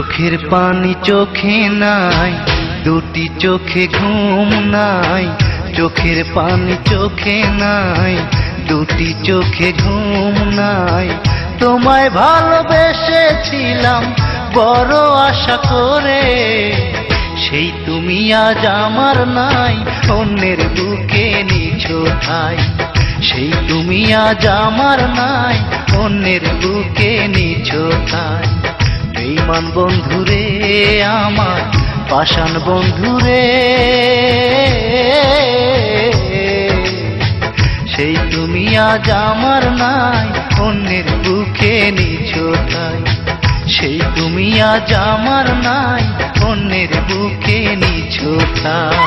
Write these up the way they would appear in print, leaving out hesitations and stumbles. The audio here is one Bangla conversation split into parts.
চোখের পানি চোখে নাই, দুটি চোখে ঘুম নাই। চোখের পানি চোখে নাই, দুটি চোখে ঘুম নাই। তোমায় ভালোবেসেছিলাম বড় আশা করে, সেই তুমি আজ আমার নাই, অন্যের বুকে নিছো ঠাই। সেই তুমি আজ আমার নাই, অন্যের বুকে নিছো ঠাই। বেঈমান বন্ধুরে আমার, পাষাণ বন্ধুরে, সেই তুমি আজ আমার নাই, অন্যের বুকে নিছো ঠাই। সেই তুমি আজ আমার নাই, অন্যের বুকে নিছো ঠাই।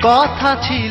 কথা ছিল